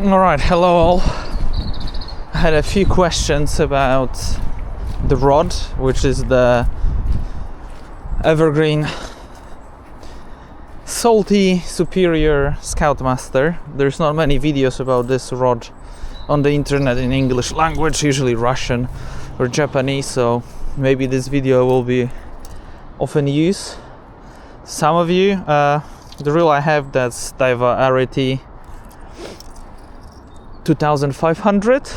Alright, hello all. I had a few questions about the rod, which is the Evergreen Salty Superior Scoutmaster. There's not many videos about this rod on the internet in English language, usually Russian or Japanese, so maybe this video will be of any use. Some of you, the reel I have, that's Daiwa Airity 2500,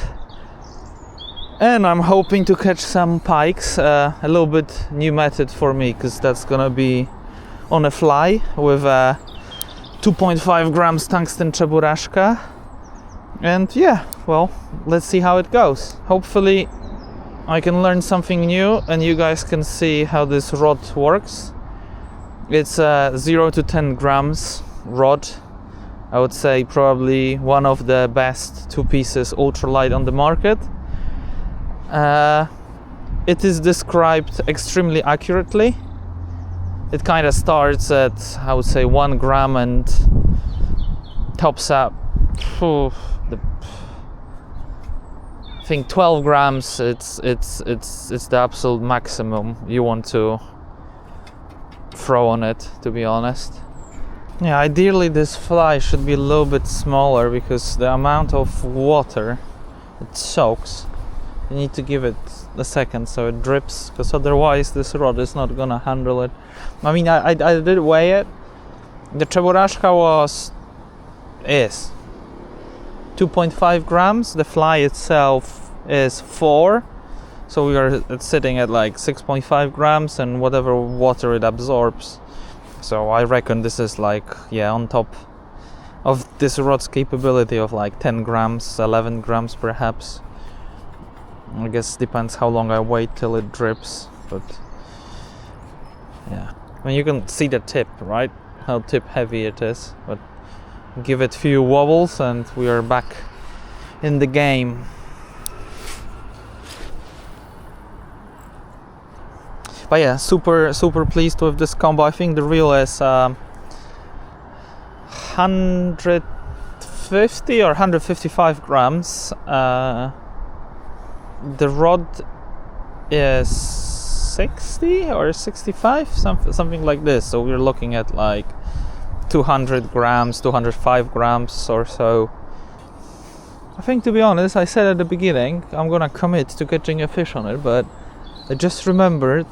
and I'm hoping to catch some pikes. A little bit new method for me, because that's gonna be on a fly with a 2.5 grams tungsten cheburashka. And yeah, well, let's see how it goes. Hopefully I can learn something new and you guys can see how this rod works. It's a 0 to 10 grams rod. I would say probably one of the best two pieces ultralight on the market. It is described extremely accurately. It kind of starts at, I would say, 1 gram and tops up, I think 12 grams. It's the absolute maximum you want to throw on it, to be honest. Yeah, ideally this fly should be a little bit smaller, because the amount of water it soaks, you need to give it a second so it drips, because otherwise this rod is not gonna handle it. I mean, I did weigh it. The cheburashka is 2.5 grams. The fly itself is 4, so we are sitting at like 6.5 grams and whatever water it absorbs. So I reckon this is like, yeah, on top of this rod's capability of like 10 grams, 11 grams perhaps. I guess depends how long I wait till it drips, but yeah. I mean, you can see the tip, right? How tip heavy it is, but give it a few wobbles and we are back in the game. But yeah, super pleased with this combo. I think the reel is 150 or 155 grams. The rod is 60 or 65, something like this. So we're looking at like 200 grams, 205 grams or so. I think, to be honest, I said at the beginning I'm gonna commit to catching a fish on it, but I just remembered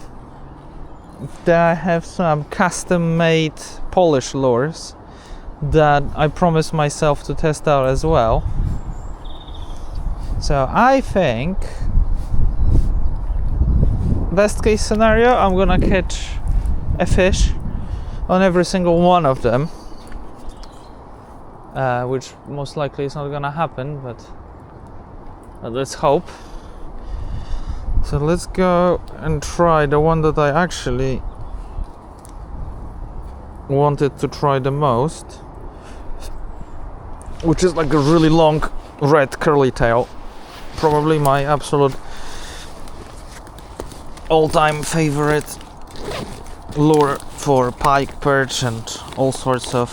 that I have some custom-made Polish lures that I promised myself to test out as well. So I think, best case scenario, I'm gonna catch a fish on every single one of them, which most likely is not gonna happen, but let's hope. So let's go and try the one that I actually wanted to try the most, which is like a really long red curly tail. Probably my absolute all-time favorite lure for pike, perch and all sorts of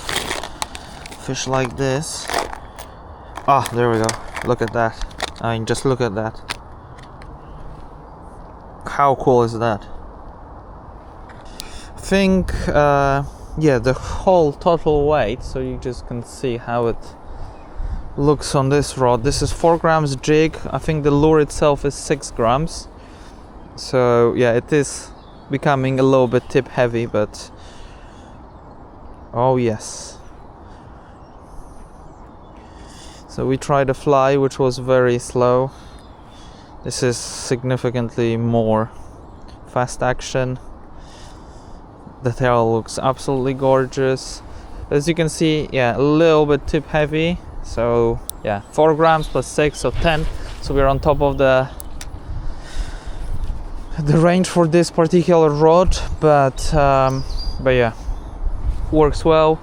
fish like this. Ah, there we go. Look at that. I mean, just look at that. How cool is that? I think, yeah, the whole total weight, so you just can see how it looks on this rod. This is 4 grams jig. I think the lure itself is 6 grams. So yeah, it is becoming a little bit tip heavy, but oh yes. So we tried a fly, which was very slow. This is significantly more fast action. The tail looks absolutely gorgeous. As you can see, yeah, a little bit tip heavy. So yeah, 4 grams plus 6, so 10. So we're on top of the range for this particular rod, but yeah, works well.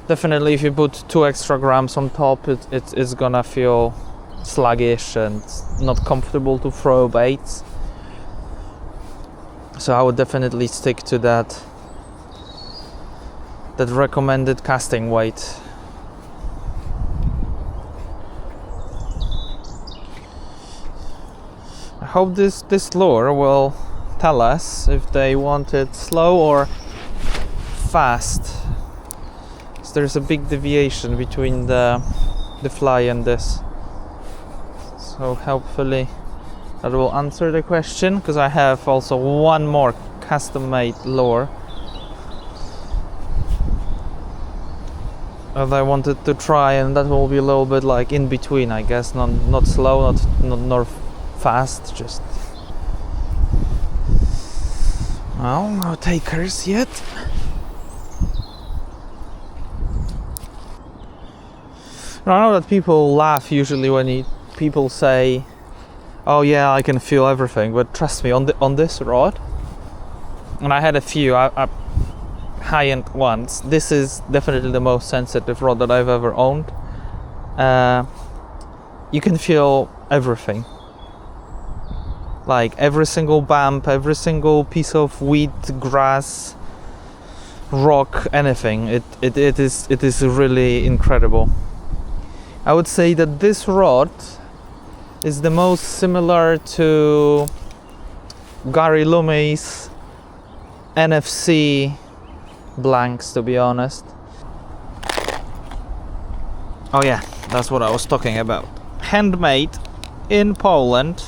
Definitely, if you put 2 extra grams on top, it's gonna feel sluggish and not comfortable to throw baits. So I would definitely stick to that recommended casting weight. hope this lure will tell us if they want it slow or fast. So there's a big deviation between the fly and this. So hopefully that will answer the question, because I have also one more custom-made lure that I wanted to try, and that will be a little bit like in between, I guess. Not slow, not fast, just. Well, no takers yet. I know that people laugh usually when people say, "Oh yeah, I can feel everything," but trust me, on this rod, and I had a few high-end ones. This is definitely the most sensitive rod that I've ever owned. You can feel everything, like every single bump, every single piece of weed, grass, rock, anything. It is really incredible. I would say that this rod is the most similar to Gary Lumey's NFC blanks, to be honest. Oh yeah, that's what I was talking about. Handmade in Poland.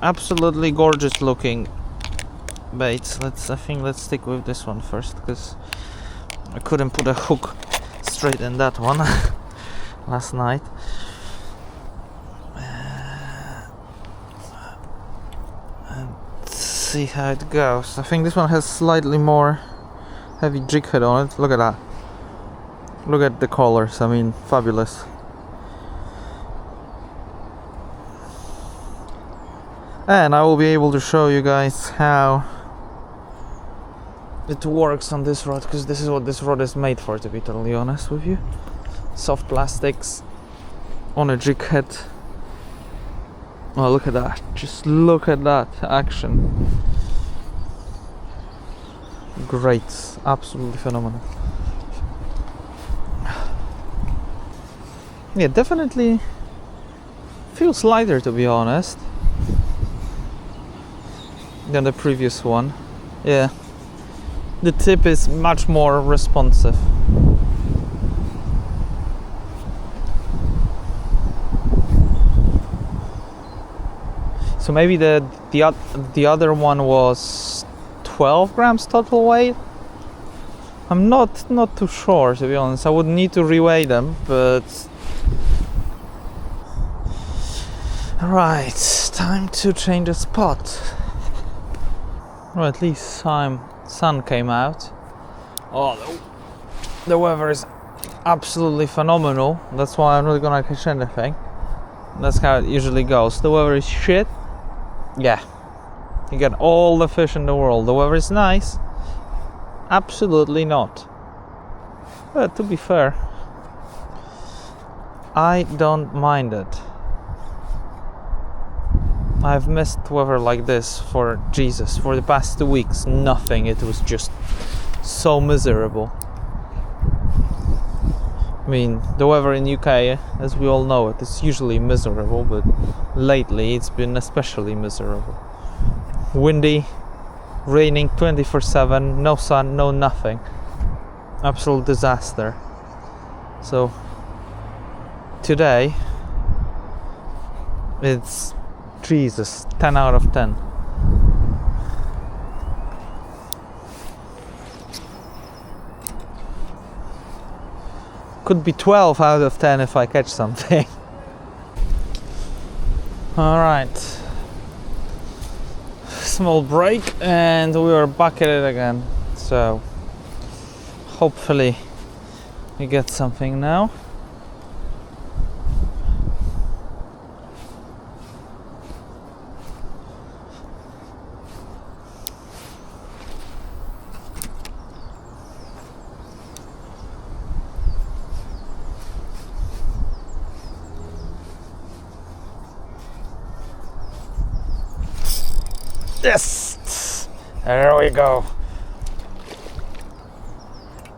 Absolutely gorgeous looking baits. Let's stick with this one first, because I couldn't put a hook straight in that one last night. Let's see how it goes. I think this one has slightly more heavy jig head on it. Look at that. Look at the colors. I mean, fabulous. And I will be able to show you guys how it works on this rod, because this is what this rod is made for, to be totally honest with you. Soft plastics on a jig head. Oh, look at that. Just look at that action. Great. Absolutely phenomenal. Yeah, definitely feels lighter, to be honest, than the previous one. Yeah. The tip is much more responsive. So maybe the other one was 12 grams total weight. I'm not too sure, to be honest. I would need to reweigh them, but right, time to change the spot. Well, at least sun came out. Oh, the weather is absolutely phenomenal. That's why I'm not gonna catch anything. That's how it usually goes. The weather is shit. Yeah, you get all the fish in the world. The weather is nice. Absolutely not. But to be fair, I don't mind it. I've missed weather like this for the past 2 weeks. Nothing. It was just so miserable. I mean, the weather in UK, as we all know it, is usually miserable, but lately it's been especially miserable. Windy, raining 24/7, no sun, no nothing. Absolute disaster. So today it's Jesus, 10 out of 10. Could be 12 out of 10 if I catch something. Alright. Small break and we are back at it again. So hopefully we get something now. Yes! There we go.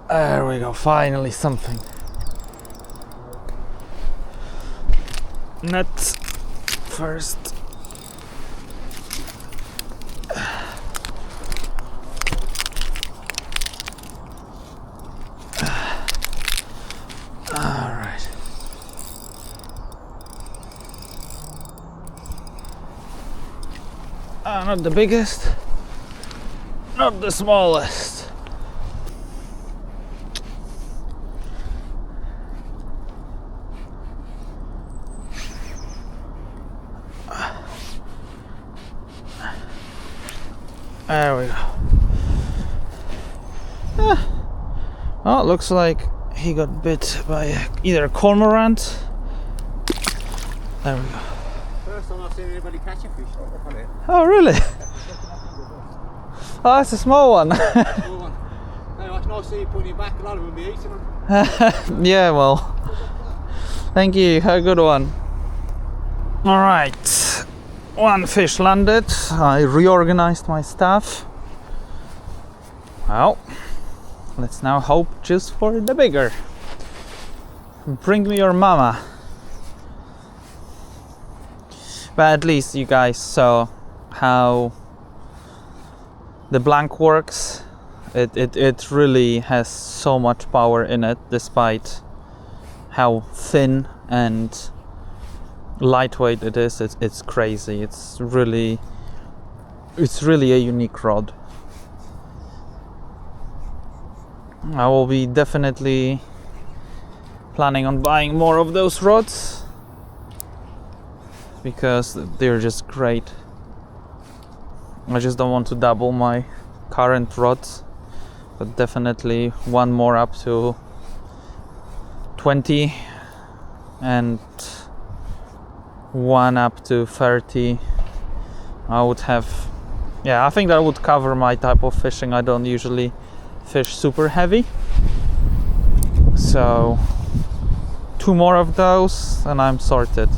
There we go. Finally something. Net first. Not the biggest, not the smallest. There we go. Oh, looks like he got bit by either a cormorant. There we go. First time I've seen anybody catch a fish on it. Oh, really? Oh, that's a small one. Small one. Anyway, it's nice to see you putting it back. A lot of them will be eating them. Yeah, well, thank you. Have a good one. All right, one fish landed. I reorganized my stuff. Well, let's now hope just for the bigger. Bring me your mama. But at least you guys saw how the blank works. It really has so much power in it, despite how thin and lightweight it is. It's crazy. It's really a unique rod. I will be definitely planning on buying more of those rods because they're just great. I just don't want to double my current rods, but definitely one more up to 20 and one up to 30. I would have, yeah, I think that would cover my type of fishing. I don't usually fish super heavy, so 2 more of those and I'm sorted.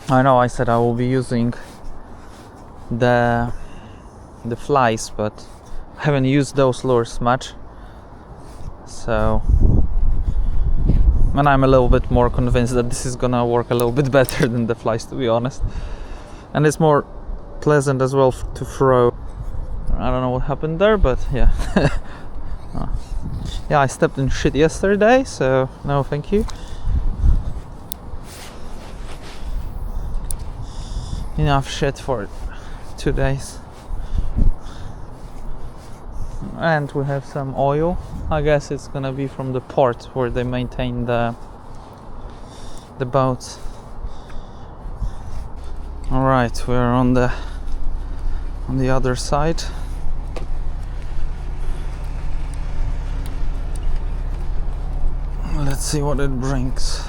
I know I said I will be using the flies, but I haven't used those lures much, so, and I'm a little bit more convinced that this is gonna work a little bit better than the flies, to be honest, and it's more pleasant as well to throw. I don't know what happened there, but yeah. Yeah, I stepped in shit yesterday, so no thank you. Enough shit for 2 days. And we have some oil. I guess it's gonna be from the port where they maintain the boats. All right, we're on the other side. Let's see what it brings.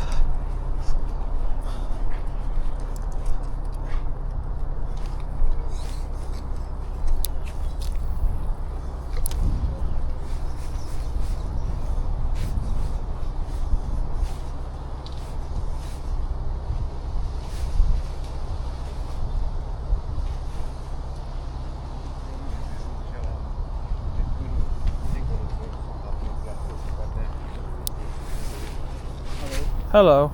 Hello.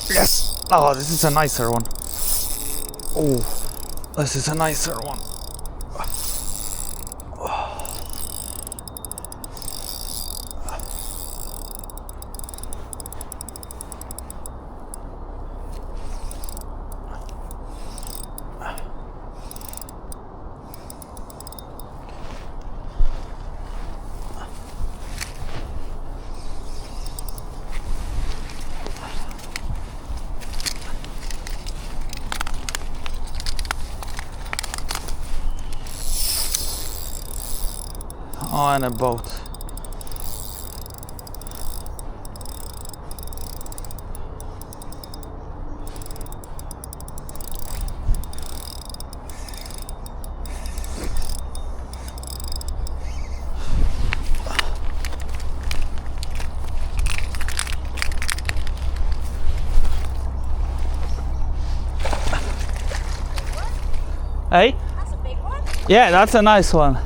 Yes! Oh, this is a nicer one. Oh. This is a nicer one. Oh, and a boat. Hey? That's a big one. Yeah, that's a nice one.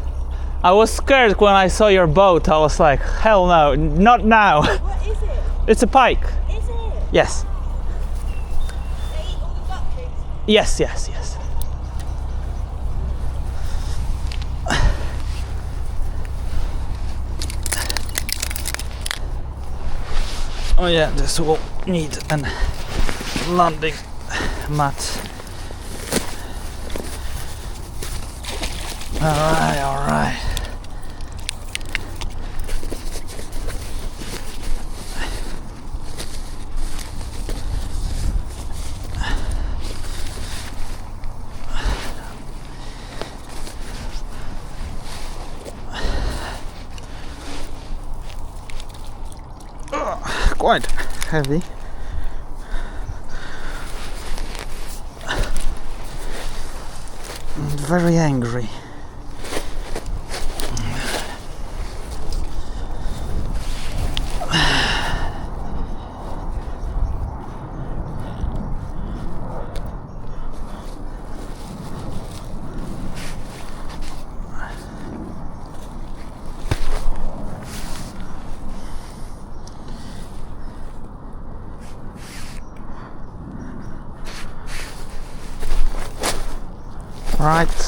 I was scared when I saw your boat. I was like, hell no, not now. What is it? It's a pike. Is it? Yes. They eat all the ducklings? Yes, yes, yes. Oh yeah, this will need an landing mat. Alright, alright. Quite heavy. And very angry.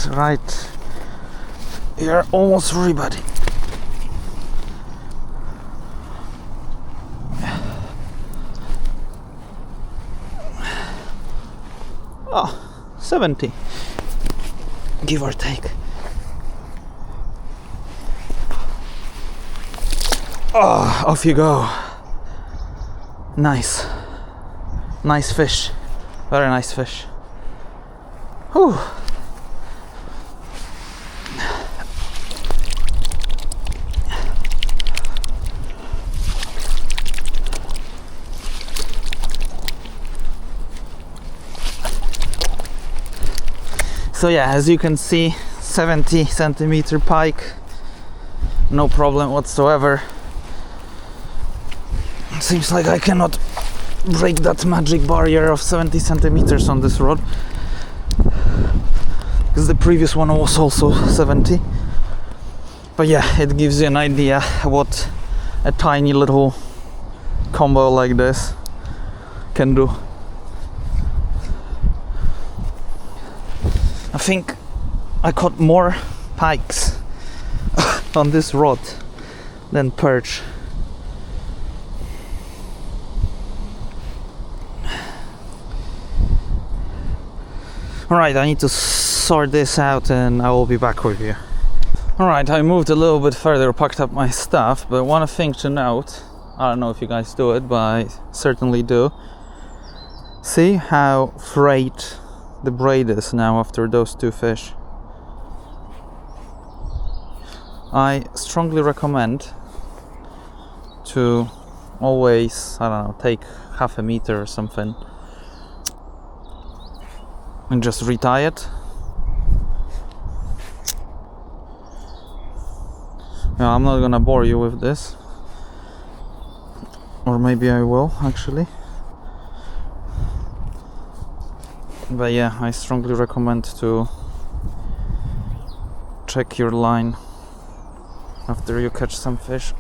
Right. You're almost free, buddy. Oh, 70. Give or take. Oh, off you go. Nice. Nice fish. Very nice fish. Whew. So yeah, as you can see, 70 centimeter pike, no problem whatsoever. Seems like I cannot break that magic barrier of 70 centimeters on this rod, because the previous one was also 70. But yeah, it gives you an idea what a tiny little combo like this can do. I think I caught more pikes on this rod than perch. Alright, I need to sort this out and I will be back with you. Alright, I moved a little bit further, packed up my stuff, but one thing to note, I don't know if you guys do it, but I certainly do. See how frayed the braid is now after those two fish. I strongly recommend to always, I don't know, take half a meter or something and just retie it. Now, I'm not gonna bore you with this, or maybe I will actually. But yeah, I strongly recommend to check your line after you catch some fish.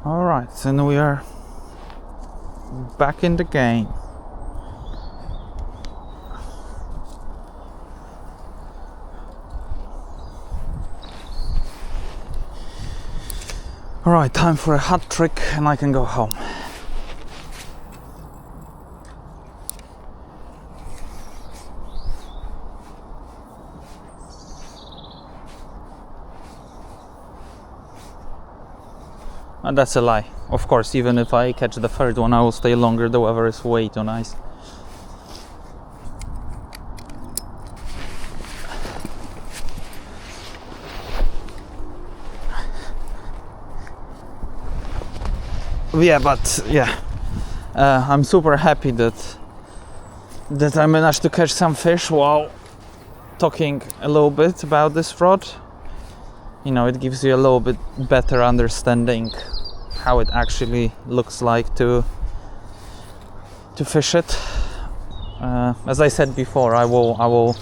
All right, then we are back in the game. All right, time for a hat trick and I can go home. And that's a lie. Of course, even if I catch the third one, I will stay longer. The weather is way too nice. Yeah, but yeah, I'm super happy that I managed to catch some fish while talking a little bit about this rod. You know, it gives you a little bit better understanding how it actually looks like to fish it. As I said before, I will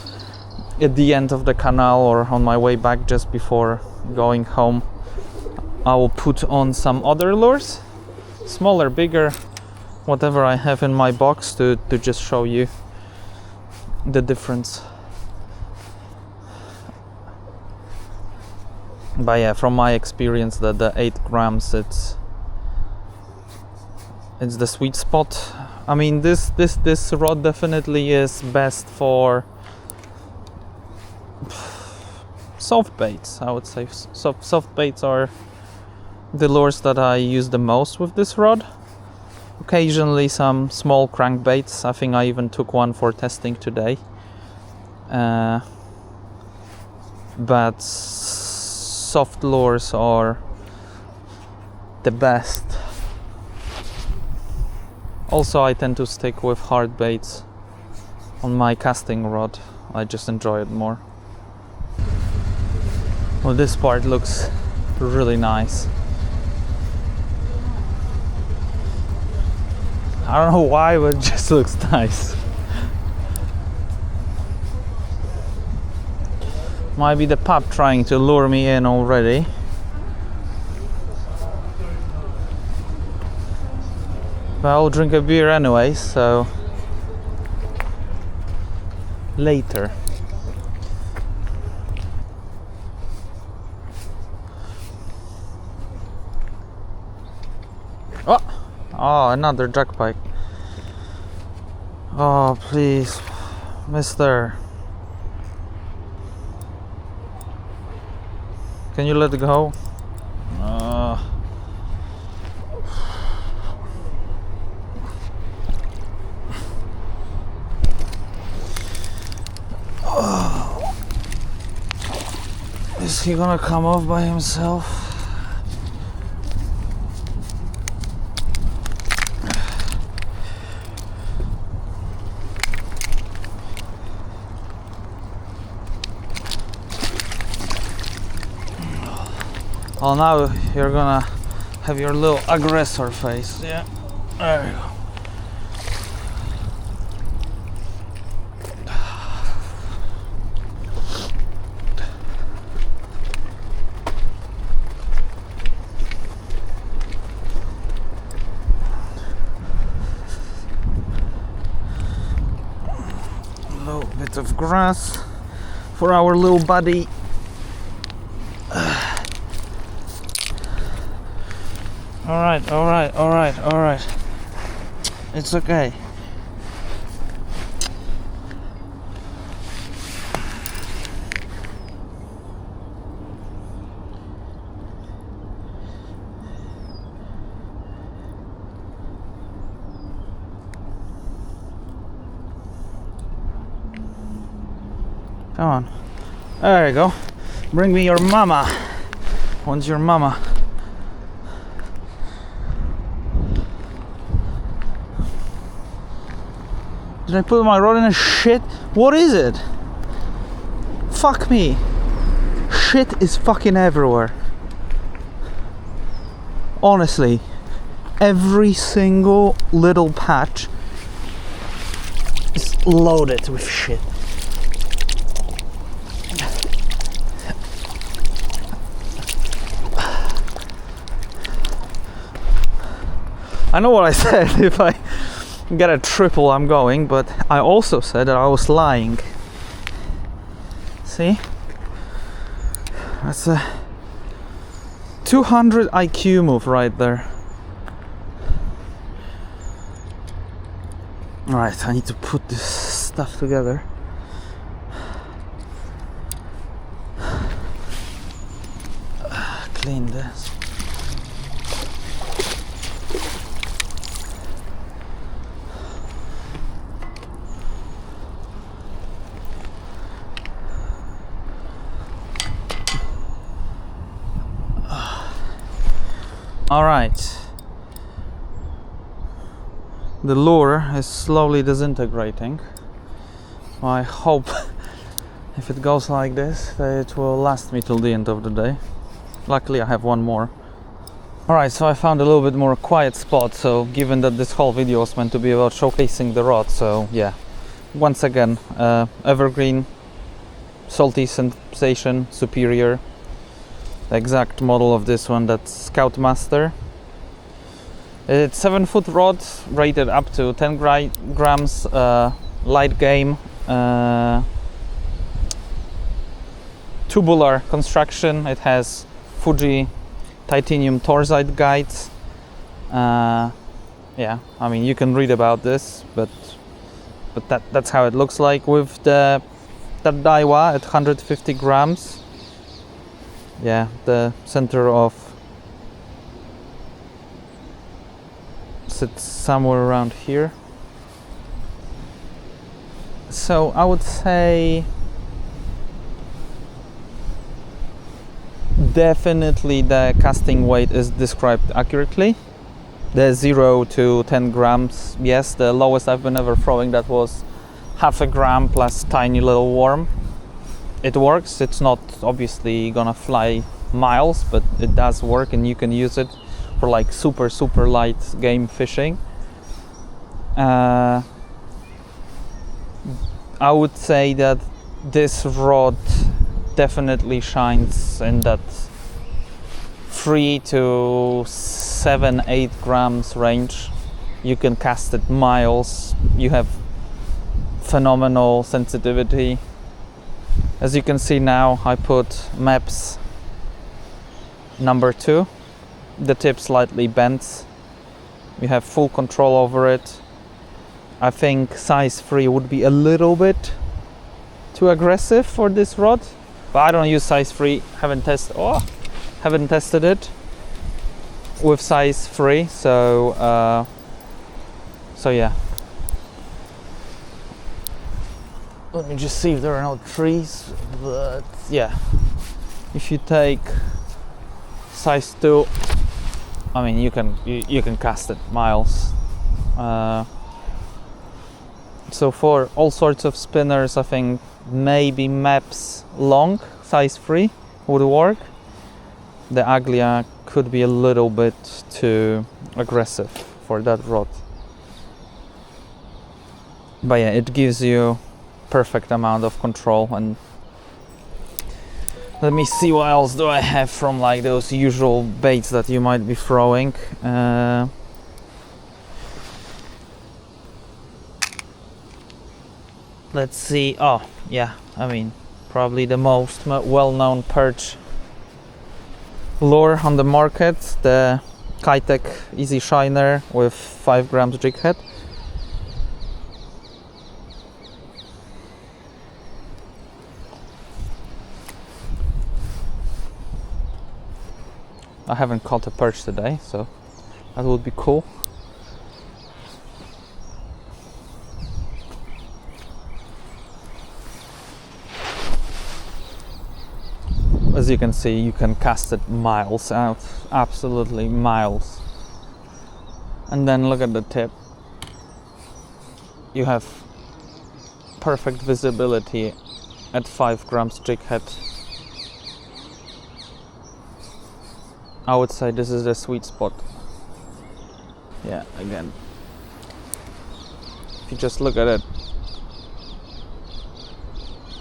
at the end of the canal or on my way back just before going home, I will put on some other lures, smaller, bigger, whatever I have in my box to just show you the difference. But yeah, from my experience, the 8 grams, it's the sweet spot. I mean, this rod definitely is best for soft baits. I would say soft baits are the lures that I use the most with this rod. Occasionally some small crankbaits. I think I even took one for testing today. But soft lures are the best. Also, I tend to stick with hard baits on my casting rod. I just enjoy it more. Well, this part looks really nice. I don't know why, but it just looks nice. Might be the pup trying to lure me in already. But I'll drink a beer anyway, so later. Oh, another jackpike. Oh, please, mister. Can you let it go? Is he gonna come off by himself? Oh, now you're gonna have your little aggressor face. Yeah, there you go. A little bit of grass for our little buddy. All right. It's okay. Come on. There you go. Bring me your mama. When's your mama? Did I put my rod in a shit? What is it? Fuck me. Shit is fucking everywhere. Honestly, every single little patch is loaded with shit. I know what I said. If I get a triple, I'm going, but I also said that I was lying. See? That's a 200 IQ move right there. Alright, I need to put this stuff together. Clean this. All right. The lure is slowly disintegrating. I hope if it goes like this, that it will last me till the end of the day. Luckily I have one more. Alright, so I found a little bit more quiet spot, so given that this whole video was meant to be about showcasing the rod, so yeah. Once again, Evergreen, salty sensation, superior. The exact model of this one, that's Scoutmaster. It's 7-foot rod, rated up to 10 grams, light game, tubular construction. It has Fuji titanium torsite guides. Yeah, I mean, you can read about this, but that's how it looks like with that Daiwa at 150 grams. Yeah, the center of sits somewhere around here. So I would say definitely the casting weight is described accurately. The 0 to 10 grams, yes, the lowest I've been ever throwing, that was half a gram plus tiny little worm. It works. It's not obviously gonna fly miles, but it does work, and you can use it for like super light game fishing. I would say that this rod definitely shines in that 3 to 7-8 grams range. You can cast it miles. You have phenomenal sensitivity. As you can see now, I put Maps number 2. The tip slightly bends. You have full control over it. I think size 3 would be a little bit too aggressive for this rod, but I don't use size 3. Haven't tested it with size 3, so yeah. Let me just see if there are no trees, but yeah, if you take size 2, I mean, you can cast it miles. So for all sorts of spinners, I think maybe Maps long size 3 would work. The Aglia could be a little bit too aggressive for that rod, but yeah, it gives you perfect amount of control. And let me see what else do I have from like those usual baits that you might be throwing. Let's see. Oh yeah, I mean, probably the most well-known perch lure on the market, the Kitech Easy Shiner with 5 grams jig head. I haven't caught a perch today, so that would be cool. As you can see, you can cast it miles out, absolutely miles. And then look at the tip. You have perfect visibility at 5 grams jig head. I would say this is the sweet spot. Yeah, again, if you just look at it,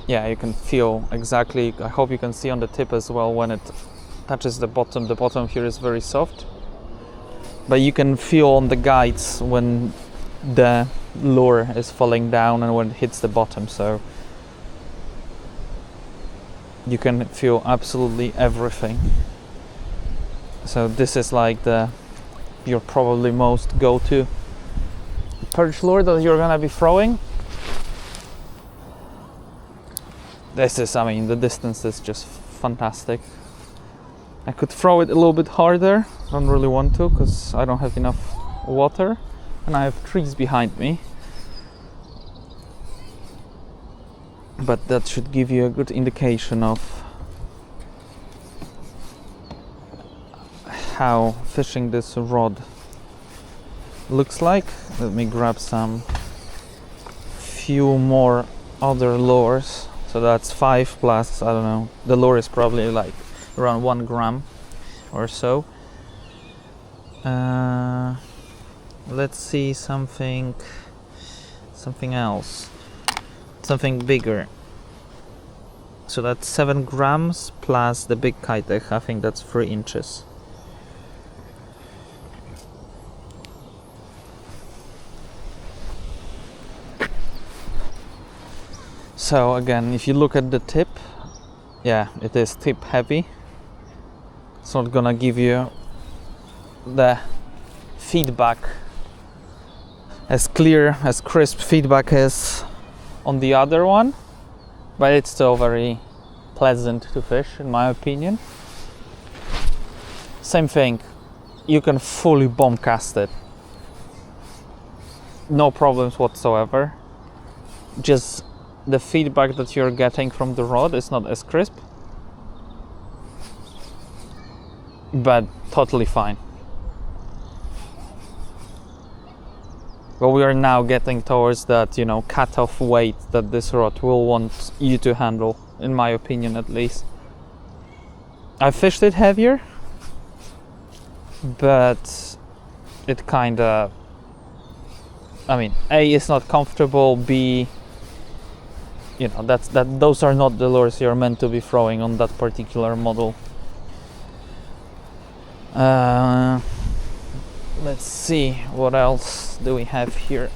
yeah, you can feel exactly. I hope you can see on the tip as well when it touches the bottom. The bottom here is very soft. but you can feel on the guides when the lure is falling down and when it hits the bottom, so you can feel absolutely everything. So this is like your probably most go-to perch lure that you're gonna be throwing. This is, I mean, the distance is just fantastic. I could throw it a little bit harder, don't really want to because I don't have enough water and I have trees behind me. But that should give you a good indication of how fishing this rod looks like. Let me grab some few more other lures. So that's 5 plus, I don't know, the lure is probably like around 1 gram or so. Let's see something else, something bigger. So that's 7 grams plus the big Kitech, I think that's 3 inches. So again, if you look at the tip, yeah, it is tip heavy. It's not gonna give you the feedback as clear, as crisp feedback as on the other one, but it's still very pleasant to fish in my opinion. Same thing, you can fully bomb cast it, no problems whatsoever. Just the feedback that you're getting from the rod is not as crisp, but totally fine. But we are now getting towards that, you know, cut-off weight that this rod will want you to handle, in my opinion at least. I fished it heavier, but it kinda, I mean, A, it's not comfortable, B, you know, those are not the lures you're meant to be throwing on that particular model. Let's see, what else do we have here?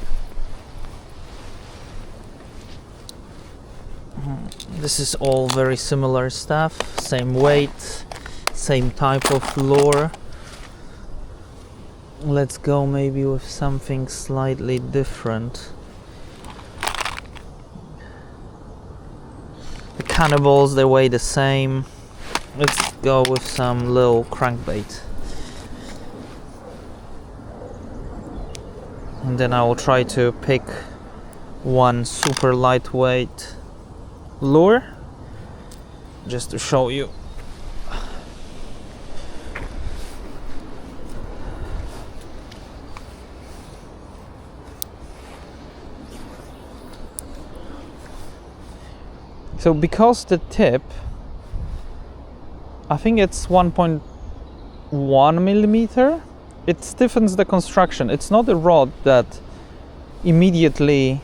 This is all very similar stuff, same weight, same type of lure. Let's go maybe with something slightly different. The cannibals, they weigh the same. Let's go with some little crankbait. And then I will try to pick one super lightweight lure just to show you. So because the tip, I think it's 1.1 millimeter, it stiffens the construction. It's not a rod that immediately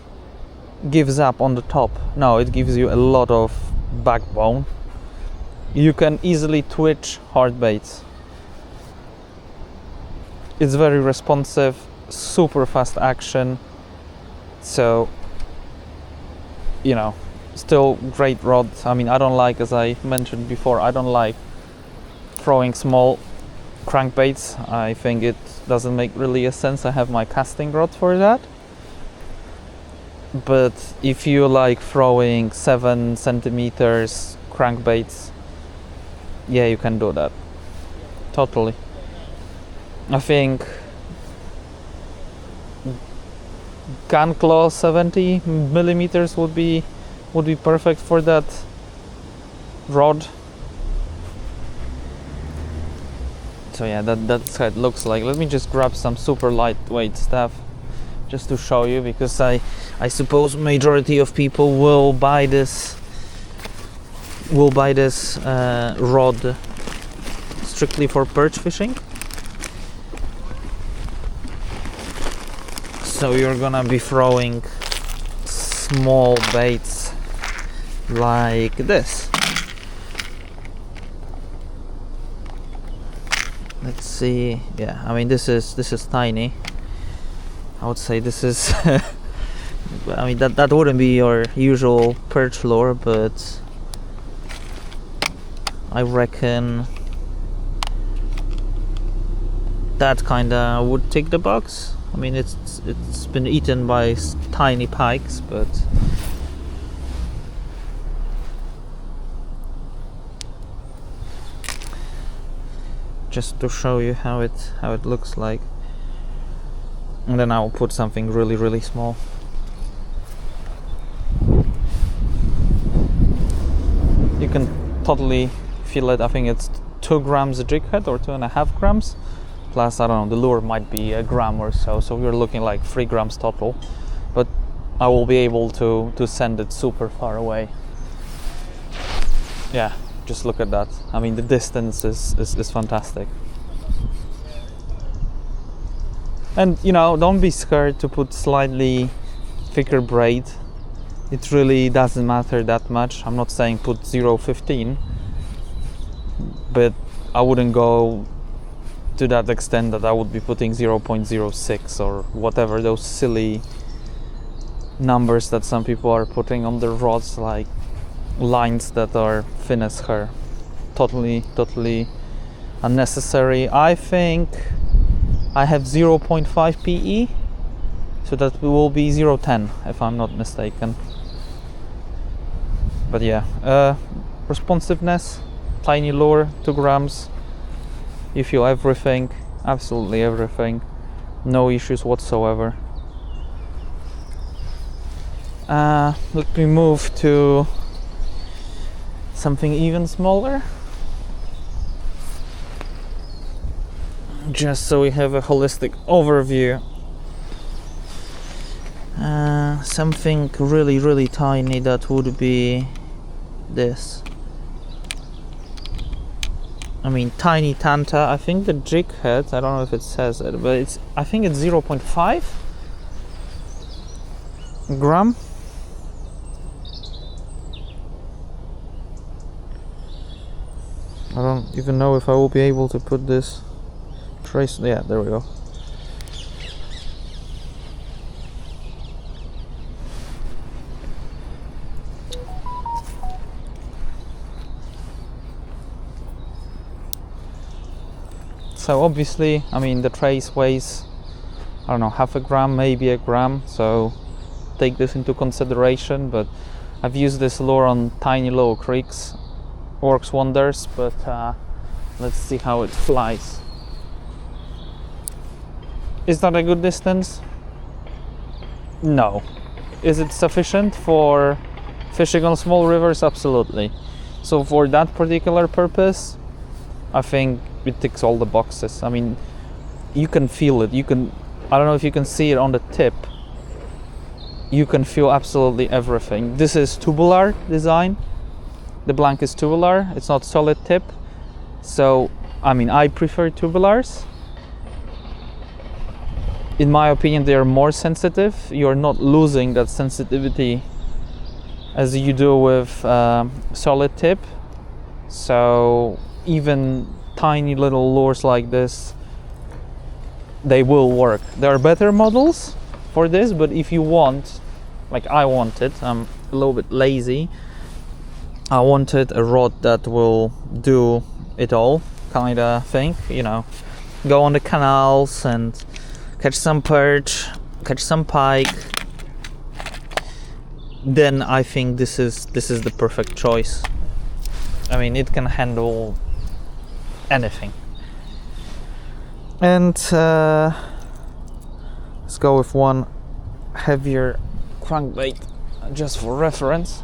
gives up on the top. No, it gives you a lot of backbone. You can easily twitch hard baits. It's very responsive, super fast action. So, you know, still great rod. I mean, I don't like, as I mentioned before, I don't like throwing small crankbaits. I think it doesn't make really a sense. I have my casting rod for that. But if you like throwing 7 centimeters crankbaits, yeah, you can do that. Totally. I think gun claw 70 millimeters would be perfect for that rod. So yeah, that's how it looks like. Let me just grab some super lightweight stuff just to show you, because I suppose majority of people will buy this rod strictly for perch fishing. So you're gonna be throwing small baits like this. Let's see. Yeah, I mean this is tiny. I would say this is I mean that wouldn't be your usual perch lure, but I reckon that kinda would tick the box. I mean it's been eaten by tiny pikes, but just to show you how it looks like, and then I'll put something really small. You can totally feel it. I think it's 2 grams a jig head or 2.5 grams, plus I don't know, the lure might be a gram or so, so we're looking like 3 grams total, but I will be able to send it super far away. Yeah, just look at that. I mean the distance is fantastic. And you know, don't be scared to put slightly thicker braid. It really doesn't matter that much. I'm not saying put 0.15, but I wouldn't go to that extent that I would be putting 0.06 or whatever, those silly numbers that some people are putting on their rods, like lines that are thin as hair. Totally unnecessary. I think I have 0.5 PE, so that will be 0.10 if I'm not mistaken. But yeah, responsiveness, tiny lure, 2 grams. You feel everything, absolutely everything, no issues whatsoever. Let me move to something even smaller, just so we have a holistic overview. Something really tiny, that would be this. I mean tiny tanta. I think the jig head, I don't know if it says it, but I think it's 0.5 gram. I don't even know if I will be able to put this trace. Yeah, there we go. So obviously, I mean the trace weighs, I don't know, half a gram, maybe a gram, so take this into consideration. But I've used this lure on tiny little creeks, works wonders. But let's see how it flies. Is that a good distance? No. Is it sufficient for fishing on small rivers? Absolutely. So for that particular purpose, I think it ticks all the boxes. I mean, you can feel it. I don't know if you can see it on the tip. You can feel absolutely everything. This is tubular design. The blank is tubular. It's not solid tip. So, I mean, I prefer tubulars. In my opinion, they are more sensitive. You're not losing that sensitivity as you do with solid tip. So even tiny little lures like this, they will work. There are better models for this, but if you want, like I wanted, I'm a little bit lazy, I wanted a rod that will do it all kind of thing, you know, go on the canals and catch some perch, catch some pike. Then I think this is the perfect choice. I mean, it can handle anything. And let's go with one heavier crankbait just for reference.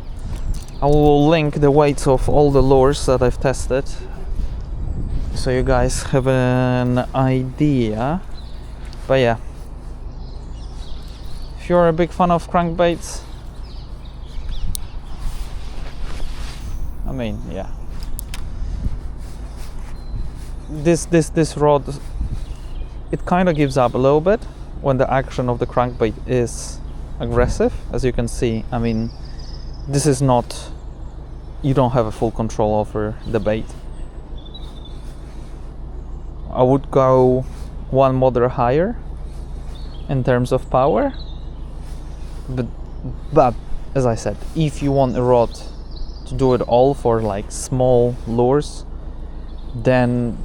I will link the weights of all the lures that I've tested, so you guys have an idea. But yeah, if you're a big fan of crankbaits, I mean, yeah, this rod, it kind of gives up a little bit when the action of the crankbait is aggressive. As you can see, I mean, this is not, you don't have a full control over the bait. I would go one model higher in terms of power, but as I said, if you want a rod to do it all for like small lures, then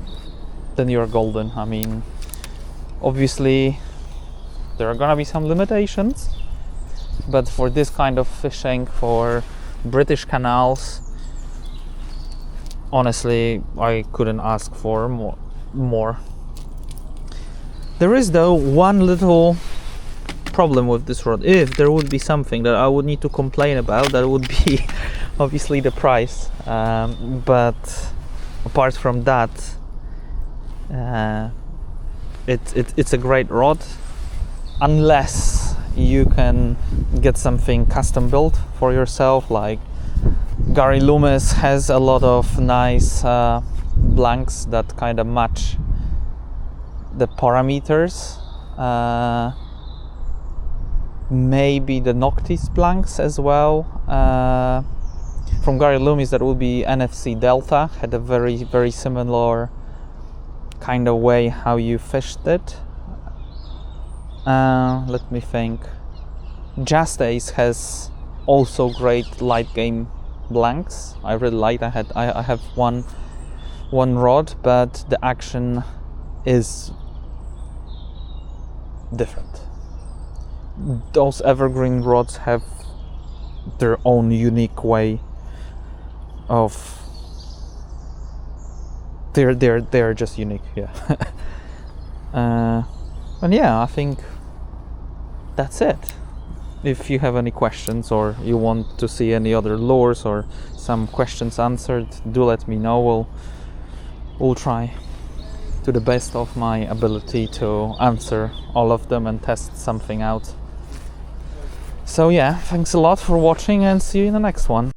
you're golden. I mean, obviously there are gonna be some limitations, but for this kind of fishing, for British canals, honestly, I couldn't ask for more. There is though one little problem with this rod. If there would be something that I would need to complain about, that would be obviously the price. But apart from that, it's a great rod, unless you can get something custom built for yourself. Like Gary Loomis has a lot of nice blanks that kind of match the parameters. Maybe the Noctis blanks as well. From Gary Loomis, that would be NFC Delta, had a very similar kind of way how you fished it. Let me think. Just Ace has also great light game blanks. I really like. I have one rod, but the action is different. Those Evergreen rods have their own unique way of. They're just unique, yeah. And yeah, I think that's it. If you have any questions, or you want to see any other lures or some questions answered, do let me know. We'll try to the best of my ability to answer all of them and test something out. So yeah, thanks a lot for watching, and see you in the next one.